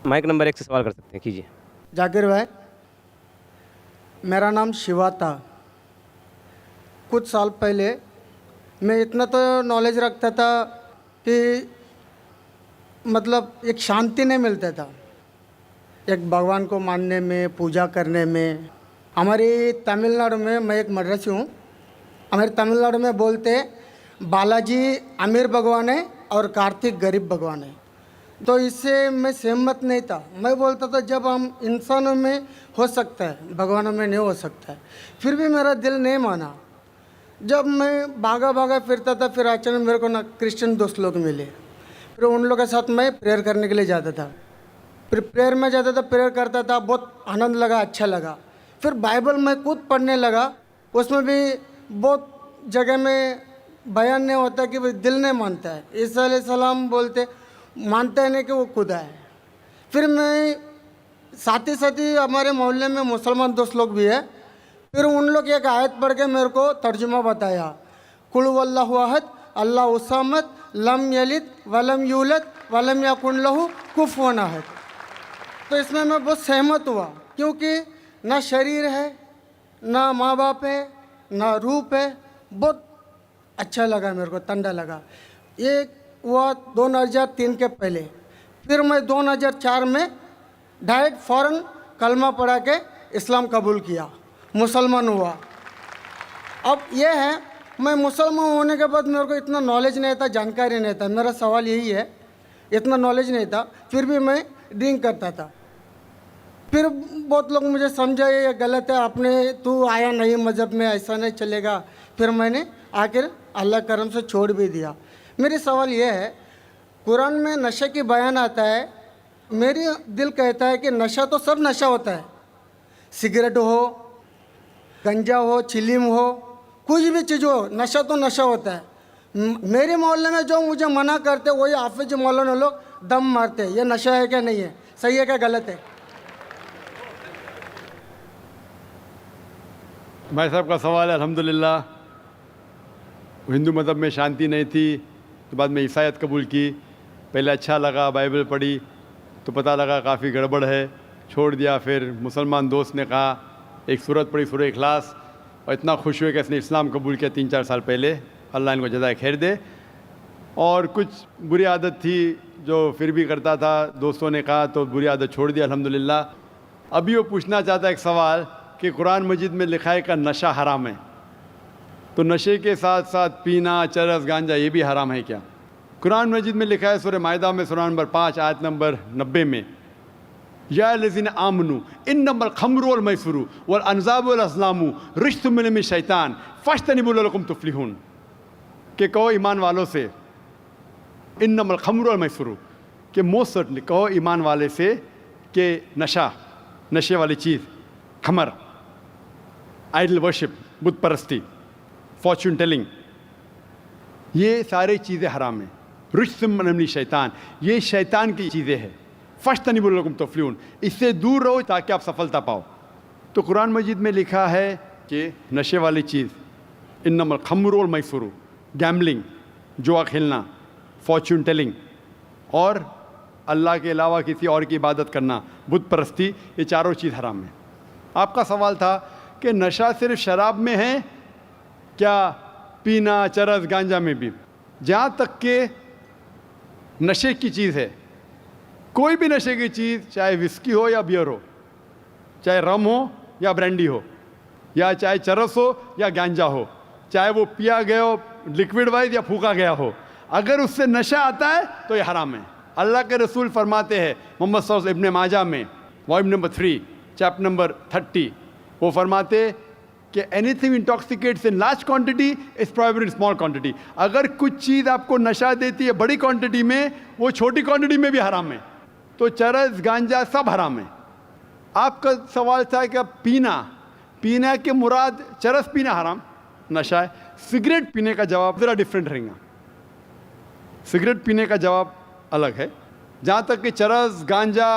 Mic number 1 से सवाल कर सकते हैं, कीजिए। जाकिर भाई, मेरा नाम शिवा था। कुछ साल पहले मैं इतना तो नॉलेज रखता था कि मतलब एक शांति नहीं मिलता था एक भगवान को मानने में, पूजा करने में। हमारी तमिलनाडु में, मैं एक मद्रासी हूँ, हमारे तमिलनाडु में बोलते बालाजी अमीर भगवान है और कार्तिक गरीब भगवान है। तो इससे मैं सहमत नहीं था। मैं बोलता था जब हम इंसानों में हो सकता है, भगवानों में नहीं हो सकता है। फिर भी मेरा दिल नहीं माना। जब मैं भागा भागा फिरता था, फिर अचानक मेरे को ना क्रिश्चियन दोस्त लोग मिले। फिर उन लोगों के साथ मैं प्रेयर करने के लिए जाता था। फिर प्रेयर में जाता था, प्रेयर करता था, बहुत आनंद लगा, अच्छा लगा। फिर बाइबल में खुद पढ़ने लगा। उसमें भी बहुत जगह में बयान नहीं होता कि भाई दिल नहीं मानता है। ईसा अलैहिस्सलाम बोलते मानता है नहीं कि वो खुदा है। फिर मैं साथ ही हमारे मोहल्ले में मुसलमान दोस्त लोग भी है। फिर उन लोग एक आयत पढ़ के मेरे को तर्जुमा बताया, कुल वल्लाहु अहद अल्लाहु समद लम यलिद वलम यूलद वलम यकुन लहू कुफुवन अहद। तो इसमें मैं बहुत सहमत हुआ, क्योंकि ना शरीर है, ना माँ बाप है, ना रूप है। बहुत अच्छा लगा मेरे को, ठंडा लगा। ये हुआ 2003 के पहले। फिर मैं 2004 में डायरेक्ट फ़ौरन कलमा पढ़ा के इस्लाम कबूल किया, मुसलमान हुआ। अब ये है, मैं मुसलमान होने के बाद मेरे को इतना नॉलेज नहीं था, जानकारी नहीं था। मेरा सवाल यही है, इतना नॉलेज नहीं था, फिर भी मैं ड्रिंक करता था। फिर बहुत लोग मुझे समझाए ये गलत है, आपने तू आया नहीं मज़हब में, ऐसा नहीं चलेगा। फिर मैंने आखिर अल्लाह करम से छोड़ भी दिया। मेरी सवाल ये है, कुरान में नशे की बयान आता है, मेरी दिल कहता है कि नशा तो सब नशा होता है, सिगरेट हो, गंजा हो, चिलीम हो, कुछ भी चीज़ हो, नशा तो नशा होता है। मेरे मोहल्ले में जो मुझे मना करते वही हाफिज मौलाना लोग दम मारते हैं। ये नशा है क्या नहीं है, सही है क्या गलत है? भाई साहब का सवाल है। अल्हम्दुलिल्लाह, हिंदू मज़हब में शांति नहीं थी तो बाद में ईसाईयत कबूल की। पहले अच्छा लगा, बाइबल पढ़ी तो पता लगा काफ़ी गड़बड़ है, छोड़ दिया। फिर मुसलमान दोस्त ने कहा, एक सूरत पढ़ी, सूरह इखलास, और इतना खुश हुए कि इसने इस्लाम कबूल किया 3-4 साल पहले। अल्लाह इनको जज़ाए खैर दे। और कुछ बुरी आदत थी जो फिर भी करता था, दोस्तों ने कहा तो बुरी आदत छोड़ दिया अल्हम्दुलिल्लाह। अभी वो पूछना चाहता है एक सवाल कि कुरान मजीद में लिखा है कि नशा हराम है, तो नशे के साथ साथ पीना, चरस, गांजा ये भी हराम है क्या? कुरान मजीद में लिखा है सूरह माइदा में सूरह नंबर 5 आयत नंबर 90 में, या लज़ीना आमनू इन्नमल खम्रु वल मैसुरु वल अनज़ाबु वल अज़लामु रिज्सुम मिन शैतान फज्तनिबू लअल्लकुम तुफ्लिहून। कि कहो ईमान वालों से, इन्नमल खम्रु वल मैसुरु, कि मोस्ट सर्टनली कहो ईमान वाले से कि नशा, नशे वाली चीज़, खमर, आइडल वर्शिप, बुत परस्ती, फॉर्चून टेलिंग, ये सारी चीज़ें हराम हैं। रिज्सुम मिन शैतान, ये शैतान की चीज़ें हैं। फज्तनिबू लअल्लकुम तुफ्लिहून, इससे दूर रहो ताकि आप सफलता पाओ। तो कुरान मजीद में लिखा है कि नशे वाली चीज़, इन्नमल खम्रु वल मैसुरु, गैम्बलिंग, जुआ खेलना, फॉर्चून टेलिंग, और अल्लाह के अलावा किसी और की इबादत करना, बुत परस्ती, ये चारों चीज़ हराम है। आपका सवाल था कि नशा सिर्फ शराब में है क्या, पीना, चरस, गांजा में भी? जहाँ तक के नशे की चीज़ है, कोई भी नशे की चीज़, चाहे विस्की हो या बियर हो, चाहे रम हो या ब्रांडी हो, या चाहे चरस हो या गांजा हो, चाहे वो पिया गया हो लिक्विड वाइज या फूका गया हो, अगर उससे नशा आता है तो ये हराम है। अल्लाह के रसूल फरमाते हैं मोहम्मद सल्लल्लाहु अलैहि वसल्लम, इब्ने माजा में वॉल्यूम नंबर 3 चैप्टर नंबर 30, वो फरमाते कि anything intoxicates in large quantity is prohibited in small quantity. अगर कुछ चीज़ आपको नशा देती है बड़ी क्वांटिटी में, वो छोटी क्वांटिटी में भी हराम है। तो चरस, गांजा सब हराम है। आपका सवाल था कि पीना, पीना के मुराद चरस पीना हराम, नशा है। सिगरेट पीने का जवाब ज़रा डिफरेंट रहेगा। सिगरेट पीने का जवाब अलग है। जहाँ तक कि चरस, गांजा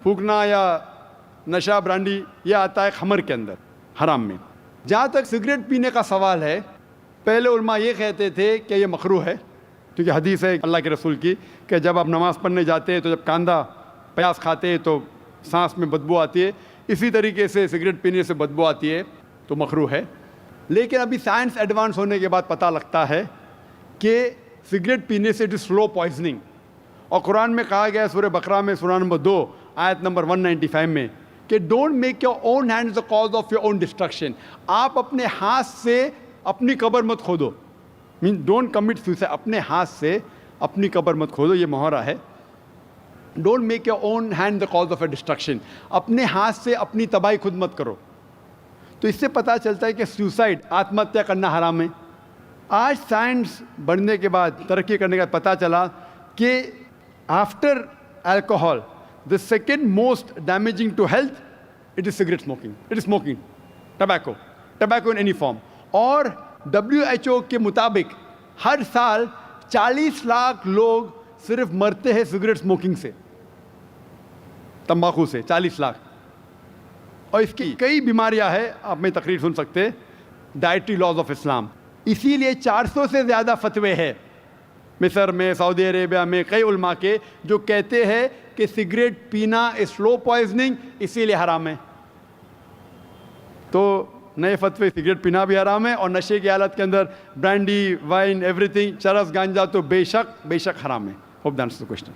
फूकना या नशा, ब्रांडी, ये आता है खमर के अंदर, हराम में। जहाँ तक सिगरेट पीने का सवाल है, पहले उलमा ये कहते थे कि ये मकरूह है, क्योंकि हदीस है अल्लाह के रसूल की कि जब आप नमाज़ पढ़ने जाते हैं तो जब कांधा प्याज खाते हैं तो सांस में बदबू आती है, इसी तरीके से सिगरेट पीने से बदबू आती है तो मकरूह है। लेकिन अभी साइंस एडवांस होने के बाद पता लगता है कि सिगरेट पीने से इट इज स्लो पॉइजनिंग। और कुरान में कहा गया है सूरह बकरा में सूरह नंबर 2 आयत नंबर 195 में कि don't make your own hands the cause of your own destruction. आप अपने हाथ से अपनी कब्र मत खोदो, मीन डोंट कमिट सुसाइड। अपने हाथ से अपनी कब्र मत खोदो, ये मुहावरा है। Don't make your own hand the cause of A destruction. अपने हाथ से अपनी तबाही खुद मत करो। तो इससे पता चलता है कि सुसाइड, आत्महत्या करना हराम है। आज साइंस बढ़ने के बाद, तरक्की करने के बाद पता चला कि after alcohol the second most damaging to health it is cigarette smoking, it is smoking, tobacco in any form. और WHO के मुताबिक हर साल 40 लाख लोग सिर्फ मरते हैं सिगरेट स्मोकिंग से, तंबाकू से 40 लाख। और इसकी कई बीमारियां हैं, आप में तकरीर सुन सकते हैं, डाइटरी लॉज ऑफ इस्लाम। इसीलिए 400 से ज़्यादा फतवे हैं मिस्र में, सऊदी अरेबिया में, कई उलमा के जो कहते हैं कि सिगरेट पीना स्लो पॉइजनिंग, इसीलिए हराम है। तो नए फतवे, सिगरेट पीना भी हराम है और नशे की हालत के अंदर ब्रांडी, वाइन, एवरीथिंग, चरस, गांजा तो बेशक हराम है। Hope that's the question.